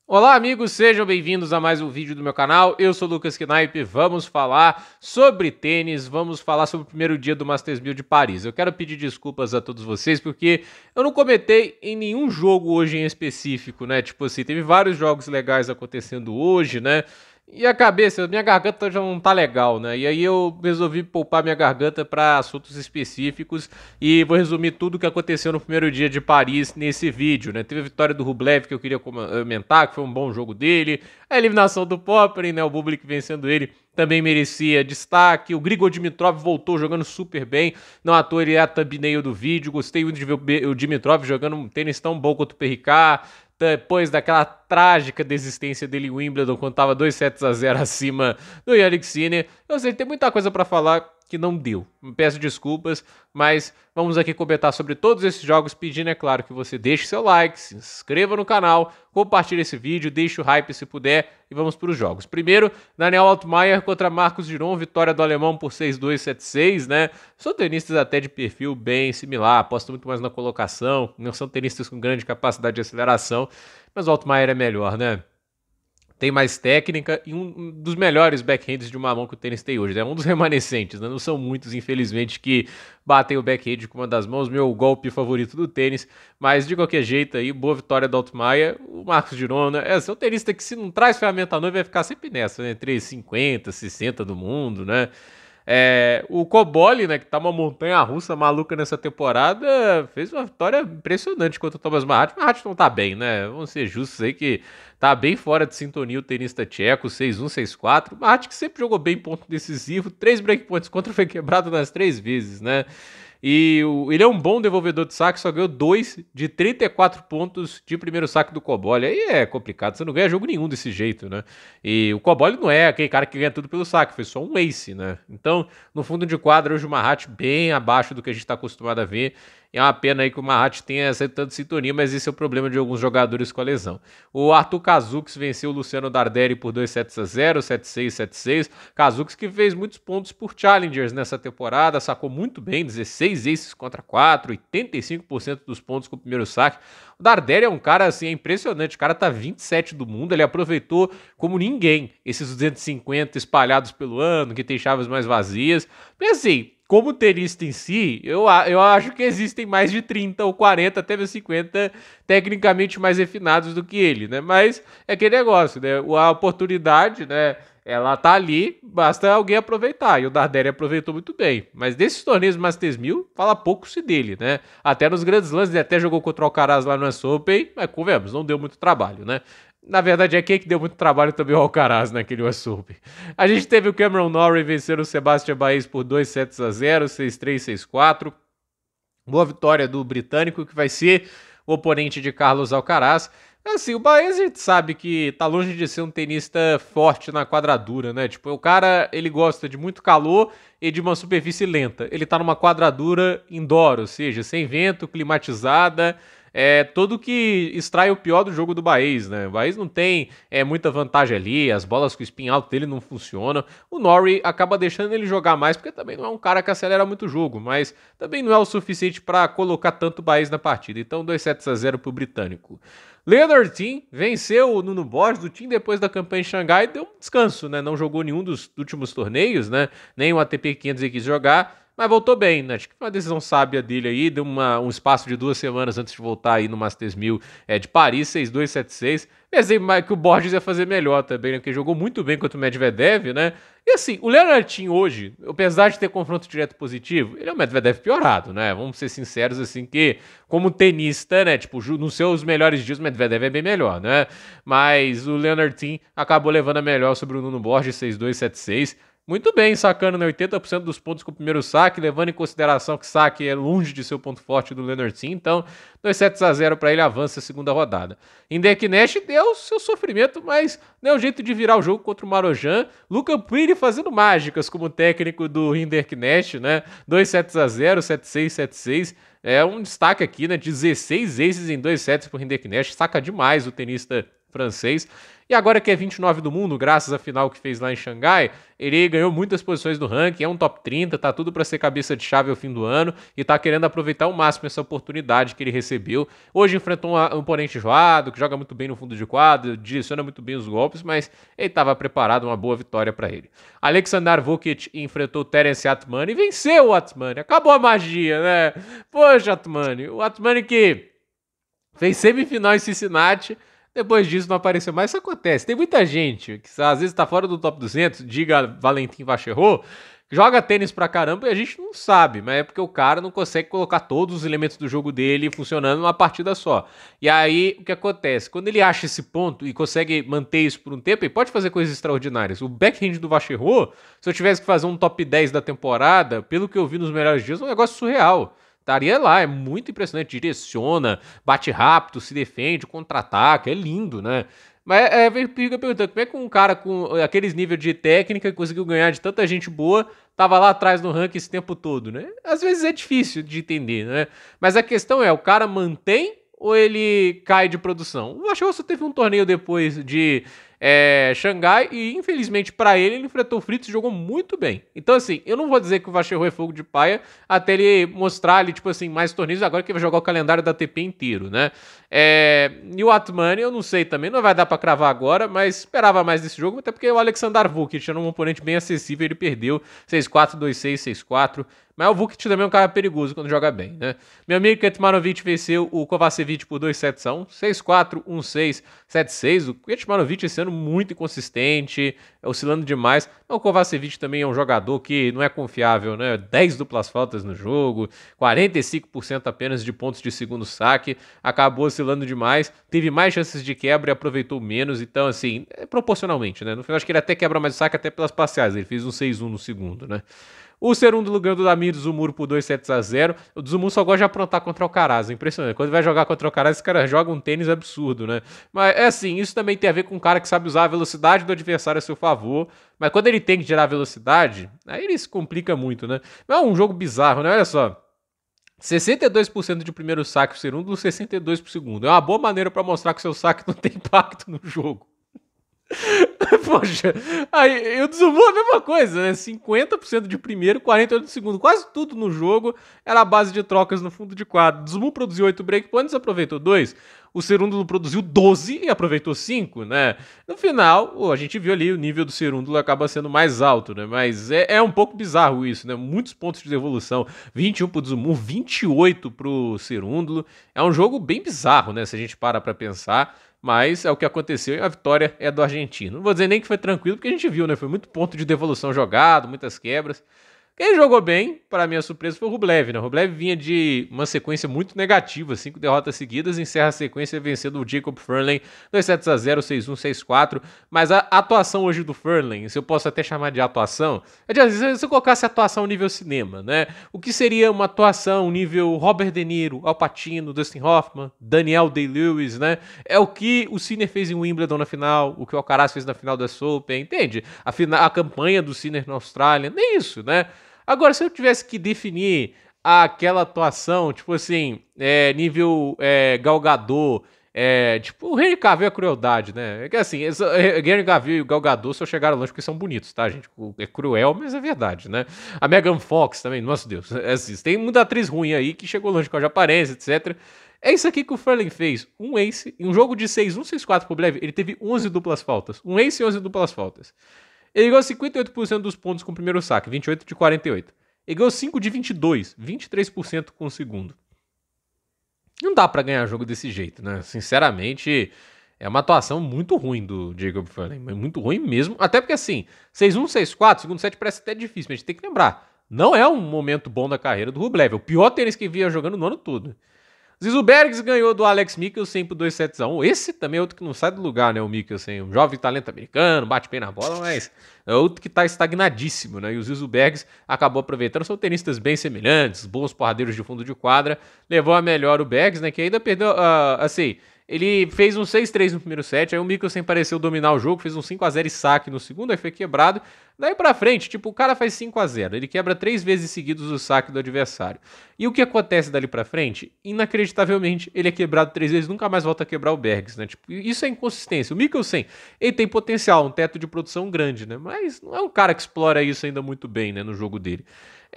Olá, amigos, sejam bem-vindos a mais um vídeo do meu canal. Eu sou o Lucas Knipe. Vamos falar sobre tênis, vamos falar sobre o primeiro dia do Masters 1000 de Paris. Eu quero pedir desculpas a todos vocês porque eu não comentei em nenhum jogo hoje em específico, né? Tipo assim, teve vários jogos legais acontecendo hoje, né? E a cabeça, minha garganta já não tá legal, né? E aí eu resolvi poupar minha garganta para assuntos específicos e vou resumir tudo o que aconteceu no primeiro dia de Paris nesse vídeo, né? Teve a vitória do Rublev que eu queria comentar, que foi um bom jogo dele, a eliminação do Popperin, né? O Bublik vencendo ele também merecia destaque. O Grigor Dimitrov voltou jogando super bem, não à toa ele é a thumbnail do vídeo. Gostei muito de ver o Dimitrov jogando um tênis tão bom quanto o Perricard, depois daquela trágica desistência dele em Wimbledon, quando tava 2 sets a 0 acima do Jannik Sinner. Eu sei, tem muita coisa para falar que não deu. Me peço desculpas, mas vamos aqui comentar sobre todos esses jogos, pedindo, é claro, que você deixe seu like, se inscreva no canal, compartilhe esse vídeo, deixe o hype se puder e vamos para os jogos. Primeiro, Daniel Altmaier contra Marcos Giron, vitória do alemão por 6-2, 7-6, né? São tenistas até de perfil bem similar, aposto muito mais na colocação, não são tenistas com grande capacidade de aceleração, mas o Altmaier é melhor, né? Tem mais técnica e um dos melhores backhands de uma mão que o tênis tem hoje, né? Um dos remanescentes, né? Não são muitos, infelizmente, que batem o backhand com uma das mãos, meu golpe favorito do tênis, mas de qualquer jeito aí, boa vitória do Altmaier. O Marcos Girona é um tenista que se não traz ferramenta nova vai ficar sempre nessa, né? Entre 50, 60 do mundo, né? O Coboli, né, que tá uma montanha-russa maluca nessa temporada, fez uma vitória impressionante contra o Thomas Marat. Marat não tá bem, né? Vamos ser justos aí que tá bem fora de sintonia o tenista tcheco, 6-1, 6-4. Marat que sempre jogou bem ponto decisivo, 3 breakpoints contra foi quebrado nas 3 vezes, né? E ele é um bom devolvedor de saque, só ganhou 2 de 34 pontos de primeiro saque do Coboli. Aí é complicado, você não ganha jogo nenhum desse jeito, né? E o Coboli não é aquele cara que ganha tudo pelo saque, foi só um ace, né? Então, no fundo de quadra, hoje o Marat bem abaixo do que a gente está acostumado a ver. É uma pena aí que o Marat tenha essa tanta sintonia, mas esse é o problema de alguns jogadores com a lesão. O Arthur Kazuks venceu o Luciano Darderi por 2 sets a 0, 7-6, 7-6. Kazuks que fez muitos pontos por challengers nessa temporada, sacou muito bem, 16 aces contra 4, 85% dos pontos com o primeiro saque. O Darderi é um cara assim, é impressionante, o cara tá 27 do mundo, ele aproveitou como ninguém esses 250 espalhados pelo ano, que tem chaves mais vazias. Mas assim, como tenista em si, eu acho que existem mais de 30 ou 40, até mesmo 50, tecnicamente mais refinados do que ele, né? Mas é aquele negócio, né? A oportunidade, né? Ela tá ali, basta alguém aproveitar. E o Darderi aproveitou muito bem. Mas desses torneios Masters 1000, fala pouco-se dele, né? Até nos grandes lances, ele até jogou contra o Alcaraz lá no US Open, mas convenhamos, não deu muito trabalho, né? Na verdade, é quem que deu muito trabalho também o Alcaraz naquele US Open. A gente teve o Cameron Norrie vencendo o Sebastian Baez por 2 sets a 0, 6-3, 6-4. Boa vitória do britânico, que vai ser o oponente de Carlos Alcaraz. Assim, o Baez a gente sabe que tá longe de ser um tenista forte na quadradura, né? Tipo, o cara, ele gosta de muito calor e de uma superfície lenta. Ele tá numa quadradura indoor, ou seja, sem vento, climatizada, tudo que extrai o pior do jogo do Baez, né? O Baez não tem muita vantagem ali, as bolas com o spin alto dele não funcionam. O Norrie acaba deixando ele jogar mais, porque também não é um cara que acelera muito o jogo, mas também não é o suficiente para colocar tanto o Baez na partida. Então, 2 sets a 0 pro britânico. Leonard Team venceu o Nuno Borges do time depois da campanha em Xangai, deu um descanso, né? Não jogou nenhum dos últimos torneios, né? Nem o ATP 500 ele quis jogar, mas voltou bem, né? Acho que foi uma decisão sábia dele aí, deu um espaço de 2 semanas antes de voltar aí no Masters 1000 de Paris, 6-2, 7-6. Pensei que o Borges ia fazer melhor também, né? Porque jogou muito bem contra o Medvedev, né? E assim, o Leonard Team hoje, apesar de ter confronto direto positivo, ele é um Medvedev piorado, né? Vamos ser sinceros, assim, que como tenista, né? Tipo, nos seus melhores dias, o Medvedev é bem melhor, né? Mas o Leonard Team acabou levando a melhor sobre o Nuno Borges, 6-2, 7-6. Muito bem, sacando, né? 80% dos pontos com o primeiro saque, levando em consideração que saque é longe de ser o ponto forte do Leonard Team. Então, 2 sets a 0 para ele, avança a segunda rodada. Hindek Nash deu seu sofrimento, mas deu um jeito de virar o jogo contra o Marojan. Luca Puiri fazendo mágicas como técnico do Hindek Nash, né? 2 sets a 0, 7-6, 7-6. É um destaque aqui, né? 16 aces em 2 sets pro Hindek Nash. Saca demais o tenista francês. E agora que é 29 do mundo, graças à final que fez lá em Xangai, ele ganhou muitas posições do ranking, é um top 30, tá tudo para ser cabeça de chave ao fim do ano e tá querendo aproveitar ao máximo essa oportunidade que ele recebeu. Hoje enfrentou um oponente enjoado, que joga muito bem no fundo de quadro, direciona muito bem os golpes, mas ele estava preparado, uma boa vitória para ele. Alexander Vukic enfrentou o Terence Atmani e venceu o Atmani. Acabou a magia, né? Poxa, Atmani. O Atmani que fez semifinal em Cincinnati. Depois disso não apareceu mais. Isso acontece. Tem muita gente que às vezes tá fora do top 200, diga Valentim Vacherot, joga tênis pra caramba e a gente não sabe, mas é porque o cara não consegue colocar todos os elementos do jogo dele funcionando numa partida só. E aí, o que acontece? Quando ele acha esse ponto e consegue manter isso por um tempo, ele pode fazer coisas extraordinárias. O backhand do Vacherot, se eu tivesse que fazer um top 10 da temporada, pelo que eu vi nos melhores dias, é um negócio surreal. Estaria lá, é muito impressionante, direciona, bate rápido, se defende, contra-ataca, é lindo, né? Mas fica perguntando, como é que um cara com aqueles níveis de técnica conseguiu ganhar de tanta gente boa, tava lá atrás no ranking esse tempo todo, né? Às vezes é difícil de entender, né? Mas a questão é, o cara mantém ou ele cai de produção? O Vacherot só teve um torneio depois de Xangai e infelizmente para ele enfrentou o Fritz e jogou muito bem. Então assim, eu não vou dizer que o Vacherot é fogo de paia até ele mostrar ali, tipo assim, mais torneios agora que ele vai jogar o calendário da ATP inteiro, né? E o Atmani eu não sei também, não vai dar para cravar agora, mas esperava mais desse jogo, até porque o Alexander Vukic era um oponente bem acessível, ele perdeu 6-4, 2-6, 6-4. Mas o Vukic também é um cara perigoso quando joga bem, né? Meu amigo Kecmanovic venceu o Kovacevic por 2-7-1, 6-4, 1-6, 7-6. O Kecmanovic esse ano muito inconsistente, oscilando demais. O Kovacevic também é um jogador que não é confiável, né? 10 duplas faltas no jogo, 45% apenas de pontos de segundo saque, acabou oscilando demais, teve mais chances de quebra e aproveitou menos, então assim, proporcionalmente, né? No final acho que ele até quebra mais o saque até pelas parciais, ele fez um 6-1 no segundo, né? O segundo lugar do Damir Dzumhur por 2-7-0. O Dzumhur só gosta de aprontar contra o Alcaraz. Impressionante. Quando vai jogar contra o Alcaraz, esse cara joga um tênis absurdo, né? Mas é assim, isso também tem a ver com um cara que sabe usar a velocidade do adversário a seu favor. Mas quando ele tem que gerar velocidade, aí ele se complica muito, né? Mas é um jogo bizarro, né? Olha só. 62% de primeiro saque pro segundo, 62% pro segundo. É uma boa maneira para mostrar que o seu saque não tem impacto no jogo. Poxa, aí o Dzumhur é a mesma coisa, né? 50% de primeiro, 48% de segundo. Quase tudo no jogo era a base de trocas no fundo de quadro. O Dzumhur produziu 8 breakpoints, aproveitou 2. O Cerúndulo produziu 12 e aproveitou 5, né? No final, a gente viu ali o nível do Cerúndulo acaba sendo mais alto, né? Mas é um pouco bizarro isso, né? Muitos pontos de devolução. 21 pro Dzumhur, 28 pro Cerúndulo. É um jogo bem bizarro, né? Se a gente para pra pensar. Mas é o que aconteceu e a vitória é do argentino. Não vou dizer nem que foi tranquilo, porque a gente viu, né? Foi muito ponto de devolução jogado, muitas quebras. Quem jogou bem, para minha surpresa, foi o Rublev, né? O Rublev vinha de uma sequência muito negativa, 5 derrotas seguidas, encerra a sequência vencendo o Jacob Furlan 2-7-0, 6-1, 6-4. Mas a atuação hoje do Furlan, se eu posso até chamar de atuação, se eu colocasse atuação nível cinema, né? O que seria uma atuação nível Robert De Niro, Al Pacino, Dustin Hoffman, Daniel Day-Lewis, né? É o que o Sinner fez em Wimbledon na final, o que o Alcaraz fez na final da Open, entende? A campanha do Sinner na Austrália, nem isso, né? Agora, se eu tivesse que definir aquela atuação, tipo assim, nível Gal Gadot, tipo, o Henry Cavill é crueldade, né? É que assim, Henry Cavill e o Gal Gadot só chegaram longe porque são bonitos, tá, gente? É cruel, mas é verdade, né? A Megan Fox também, nossa Deus. Assim, tem muita atriz ruim aí que chegou longe com a aparência, etc. É isso aqui que o Furlan fez. Um ace, em um jogo de 6-1, 6-4 pro Rublev, ele teve 11 duplas faltas. Um ace e 11 duplas faltas. Ele ganhou 58% dos pontos com o primeiro saque, 28 de 48. Ele ganhou 5 de 22, 23% com o segundo. Não dá pra ganhar jogo desse jeito, né? Sinceramente, é uma atuação muito ruim do Jacob Furlan. Muito ruim mesmo. Até porque assim, 6-1, 6-4, segundo set parece até difícil, mas a gente tem que lembrar. Não é um momento bom da carreira do Rublev. É o pior tênis que via jogando no ano todo. Zizou ganhou do Alex Michelsen por 2-7-1. Esse também é outro que não sai do lugar, né? O Michelsen, um jovem talento americano, bate bem na bola, mas é outro que tá estagnadíssimo, né? E o Zizou acabou aproveitando. São tenistas bem semelhantes, bons porradeiros de fundo de quadra. Levou a melhor o Bergs, né? Que ainda perdeu, assim, Ele fez um 6-3 no primeiro set, aí o Mikkelsen pareceu dominar o jogo, fez um 5-0 e saque no segundo, aí foi quebrado. Daí pra frente, tipo, o cara faz 5-0, ele quebra 3 vezes seguidos o saque do adversário. E o que acontece dali pra frente? Inacreditavelmente, ele é quebrado 3 vezes, nunca mais volta a quebrar o Bergs, né? Tipo, isso é inconsistência. O Mikkelsen, ele tem potencial, um teto de produção grande, né? Mas não é um cara que explora isso ainda muito bem, né, no jogo dele.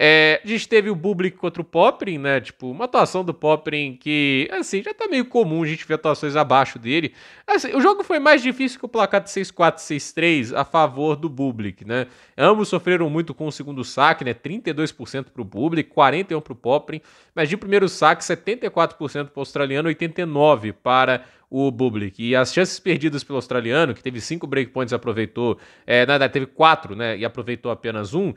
A gente teve o Bublik contra o Popyrin, né? Tipo, uma atuação do Popyrin que, assim, já tá meio comum a gente ver atuações abaixo dele. Assim, o jogo foi mais difícil que o placar de 6-4, 6-3 a favor do Bublik, né? Ambos sofreram muito com o segundo saque, né? 32% pro Bublik, 41% pro Popyrin, mas de primeiro saque, 74% pro australiano, 89% para o Bublik. E as chances perdidas pelo australiano, que teve 5 breakpoints e aproveitou, na verdade teve 4, né? E aproveitou apenas um.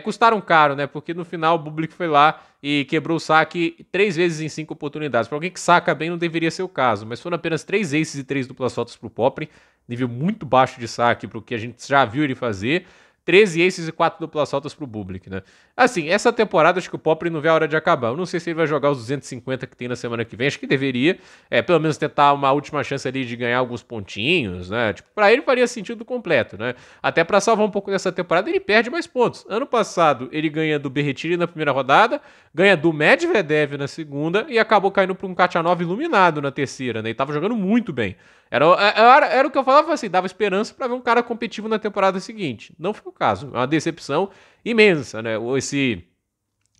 Custaram caro, né? Porque no final o Bublik foi lá e quebrou o saque 3 vezes em 5 oportunidades. Para alguém que saca bem, não deveria ser o caso, mas foram apenas 3 aces e 3 duplas soltas para o Popyrin, nível muito baixo de saque para o que a gente já viu ele fazer. 13 aces e 4 duplas soltas pro Bublik, né? Assim, essa temporada acho que o Popyrin não vê a hora de acabar. Eu não sei se ele vai jogar os 250 que tem na semana que vem, acho que deveria. Pelo menos tentar uma última chance ali de ganhar alguns pontinhos, né? Tipo, pra ele faria sentido completo, né? Até pra salvar um pouco dessa temporada, ele perde mais pontos. Ano passado, ele ganha do Berrettini na primeira rodada, ganha do Medvedev na segunda e acabou caindo pra um Khachanov iluminado na terceira, né? E tava jogando muito bem. Era o que eu falava assim, dava esperança para ver um cara competitivo na temporada seguinte. Não foi o caso. É uma decepção imensa, né? Esse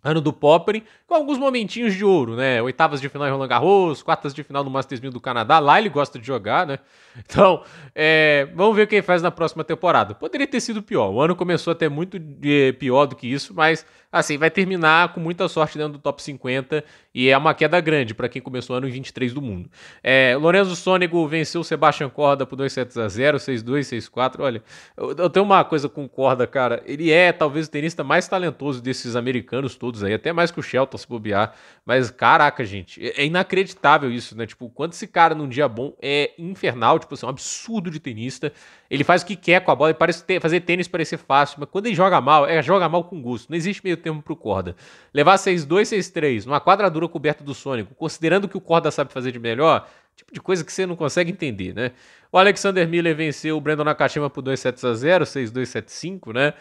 ano do Popyrin, com alguns momentinhos de ouro, né? Oitavas de final em Roland Garros, quartas de final no Masters 1000 do Canadá. Lá ele gosta de jogar, né? Então, vamos ver o que ele faz na próxima temporada. Poderia ter sido pior. O ano começou até muito pior do que isso, mas, assim, vai terminar com muita sorte dentro do top 50 e é uma queda grande para quem começou o ano em 23 do mundo. Lorenzo Sonego venceu o Sebastian Korda por 2-0, 6-2, 6-4. Olha, eu tenho uma coisa com o Korda, cara. Ele é talvez o tenista mais talentoso desses americanos todos aí, até mais que o Shelton se bobear. Mas, caraca, gente, é inacreditável isso, né? Tipo, quando esse cara num dia bom é infernal, tipo assim, um absurdo de tenista. Ele faz o que quer com a bola, ele parece fazer tênis parecer fácil, mas quando ele joga mal, joga mal com gosto. Não existe meio termo pro Korda. Levar 6-2, 6-3, numa quadradura coberta do Sônico, considerando que o Korda sabe fazer de melhor, tipo de coisa que você não consegue entender, né? O Alexander Miller venceu o Brandon Nakashima por 2-0, 6-2, 7-5, né?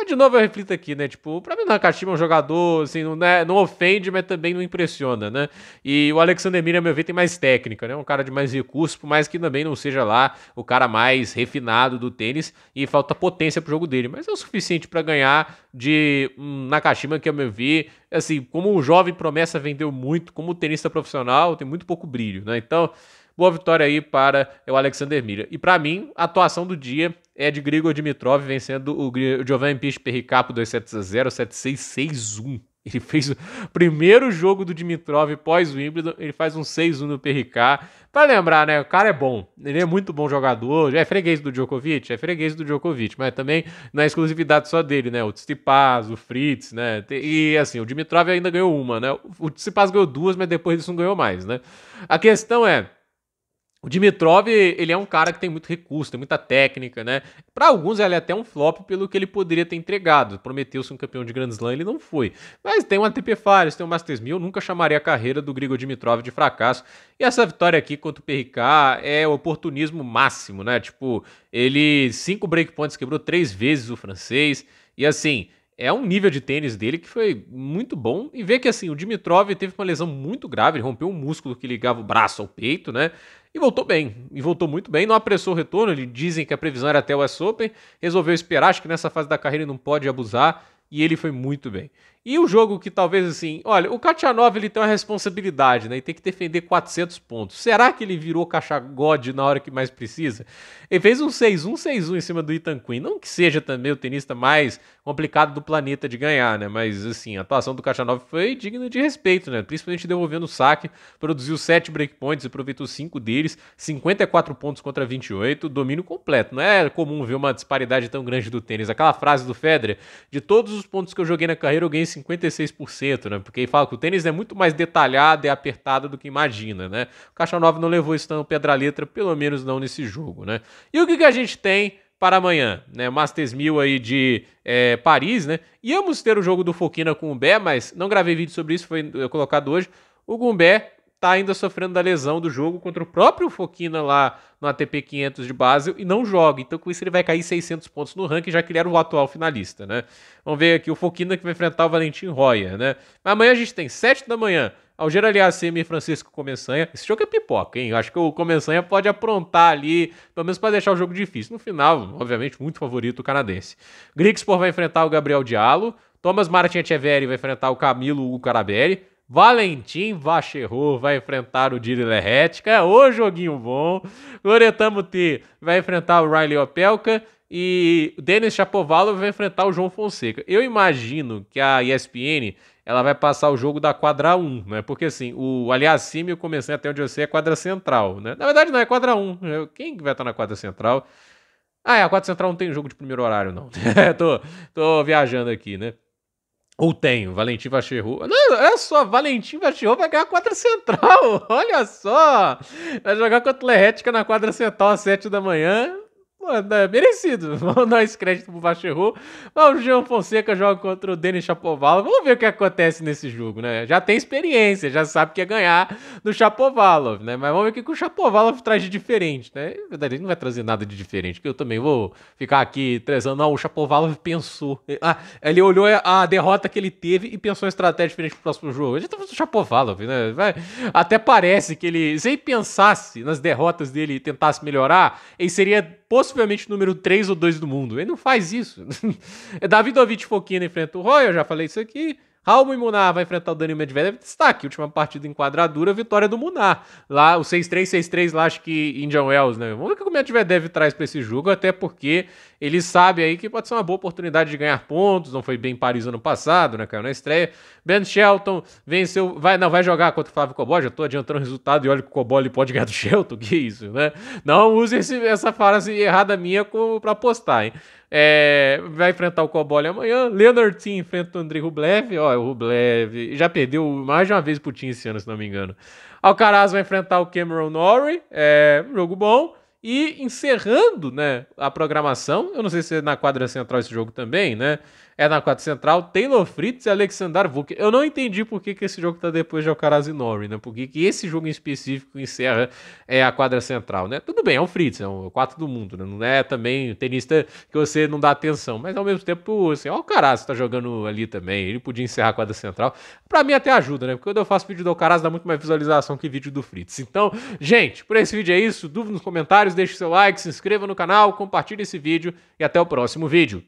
De novo eu reflito aqui, né? Tipo, pra mim o Nakashima é um jogador, assim, não ofende, mas também não impressiona, né? E o Alexander Miller, a meu ver, tem mais técnica, né? Um cara de mais recurso, por mais que também não seja lá o cara mais refinado do tênis e falta potência pro jogo dele, mas é o suficiente para ganhar de Nakashima, que, a meu ver, assim, como o jovem promessa vendeu muito, como tenista profissional, tem muito pouco brilho, né? Então, boa vitória aí para o Alexander Miller. E para mim, a atuação do dia é de Grigor Dimitrov vencendo o Giovanni Pichperrica por 2-0, 7-6, 6-1. Ele fez o primeiro jogo do Dimitrov pós-Wimbledon, ele faz um 6-1 no Perricá. Pra lembrar, né, o cara é bom, ele é muito bom jogador, é freguês do Djokovic, mas também não é exclusividade só dele, né, o Tsitsipas, o Fritz, né, e assim, o Dimitrov ainda ganhou uma, né, o Tsitsipas ganhou 2, mas depois disso não ganhou mais, né. A questão é, o Dimitrov, ele é um cara que tem muito recurso, tem muita técnica, né? Para alguns, ele é até um flop pelo que ele poderia ter entregado. Prometeu-se um campeão de Grand Slam, ele não foi. Mas tem um ATP Finals, tem um Masters 1000, eu nunca chamaria a carreira do Grigor Dimitrov de fracasso. E essa vitória aqui contra o Perricá é oportunismo máximo, né? Tipo, ele 5 breakpoints, quebrou 3 vezes o francês. E assim, é um nível de tênis dele que foi muito bom. E ver que assim, o Dimitrov teve uma lesão muito grave, ele rompeu um músculo que ligava o braço ao peito, né? E voltou bem, e voltou muito bem, não apressou o retorno, dizem que a previsão era até o US Open, resolveu esperar, acho que nessa fase da carreira ele não pode abusar, e ele foi muito bem. E o jogo que talvez assim, olha, o Khachanov ele tem uma responsabilidade, né, e tem que defender 400 pontos. Será que ele virou caixa-god na hora que mais precisa? Ele fez um 6-1, 6-1 em cima do Ethan Quinn, não que seja também o tenista mais complicado do planeta de ganhar, né, mas assim, a atuação do Khachanov foi digna de respeito, né, principalmente devolvendo o saque, produziu 7 breakpoints, aproveitou 5 deles, 54 pontos contra 28, domínio completo. Não é comum ver uma disparidade tão grande do tênis. Aquela frase do Federer, de todos os pontos que eu joguei na carreira, eu ganhei 56%, né? Porque ele fala que o tênis é muito mais detalhado e apertado do que imagina, né? O Khachanov não levou isso tão pedra letra, pelo menos não nesse jogo, né? E o que a gente tem para amanhã, né? Masters 1000 aí de Paris, né? Íamos ter o jogo do Fokina com o Bé, mas não gravei vídeo sobre isso, foi colocado hoje. O Gumbé tá ainda sofrendo da lesão do jogo contra o próprio Fokina lá no ATP 500 de Basel e não joga. Então com isso ele vai cair 600 pontos no ranking, já que ele era o atual finalista, né? Vamos ver aqui o Fokina que vai enfrentar o Valentim Royer, né? Amanhã a gente tem 7 da manhã, Alger Aliassime e Francisco Começanha. Esse jogo é pipoca, hein? Eu acho que o Começanha pode aprontar ali, pelo menos para deixar o jogo difícil. No final, obviamente, muito favorito o canadense. Grigspor vai enfrentar o Gabriel Diallo. Thomas Martin Etcheverry vai enfrentar o Camilo Carabelli. Valentim Vacherot vai enfrentar o Diri Lehetka. Ô joguinho bom. Loretan Muti vai enfrentar o Riley Opelka. E o Denis Shapovalov vai enfrentar o João Fonseca. Eu imagino que a ESPN ela vai passar o jogo da quadra 1, né? Porque assim, o Aliassime, eu comecei até onde eu sei, é quadra central, né? Na verdade não, é quadra 1. Quem vai estar na quadra central? Ah, a quadra central não tem jogo de primeiro horário, não. tô viajando aqui, né? Ou tem, Valentim Vacherot. Não, olha só, Valentim Vacherot vai ganhar a quadra central. Olha só. Vai jogar contra o Lehetka na quadra central às 7 da manhã. Mano, é merecido. Vamos dar esse crédito pro Vacherot. O João Fonseca joga contra o Denis Shapovalov. Vamos ver o que acontece nesse jogo, né? Já tem experiência, já sabe que é ganhar do Shapovalov, né? Mas vamos ver o que o Shapovalov traz de diferente, né? Na verdade, ele não vai trazer nada de diferente, que eu também vou ficar aqui trazendo. Não, o Shapovalov pensou. Ele olhou a derrota que ele teve e pensou em estratégia diferente pro próximo jogo. A gente tá falando do Shapovalov, né? Até parece que ele, se ele pensasse nas derrotas dele e tentasse melhorar, ele seria possivelmente número 3 ou 2 do mundo. Ele não faz isso. Davidovich Fokina enfrenta o Roy, eu já falei isso aqui. Raul Munar vai enfrentar o Daniil Medvedev. Destaque, última partida em quadradura, vitória do Munar. Lá, o 6-3, 6-3, lá acho que Indian Wells, né? Vamos ver o que o Medvedev traz pra esse jogo, até porque ele sabe aí que pode ser uma boa oportunidade de ganhar pontos. Não foi bem em Paris ano passado, né? Caiu na estreia. Ben Shelton venceu, vai jogar contra o Flávio Cobol. Já tô adiantando o resultado e olha que o Cobol ele pode ganhar do Shelton. Que isso, né? Não use essa frase errada minha pra apostar, hein? Vai enfrentar o Cobol amanhã. Leonard Tim enfrenta o Andrei Rublev. Ó, o Rublev já perdeu mais de uma vez pro Tim esse ano, se não me engano. Alcaraz vai enfrentar o Cameron Norrie. Um jogo bom. E encerrando, né, a programação, eu não sei se é na quadra central esse jogo também, né? É na quadra central, Taylor Fritz e Alexander Vuk. Eu não entendi por que esse jogo tá depois de Alcaraz e Norrie, né? Por que esse jogo em específico encerra a quadra central, né? Tudo bem, é o Fritz, é o 4 do mundo, né? Não é também tenista que você não dá atenção, mas ao mesmo tempo, assim, o Alcaraz tá jogando ali também, ele podia encerrar a quadra central. Pra mim até ajuda, né? Porque quando eu faço vídeo do Alcaraz dá muito mais visualização que vídeo do Fritz. Então, gente, por esse vídeo é isso. Dúvida nos comentários, deixe seu like, se inscreva no canal, compartilhe esse vídeo e até o próximo vídeo.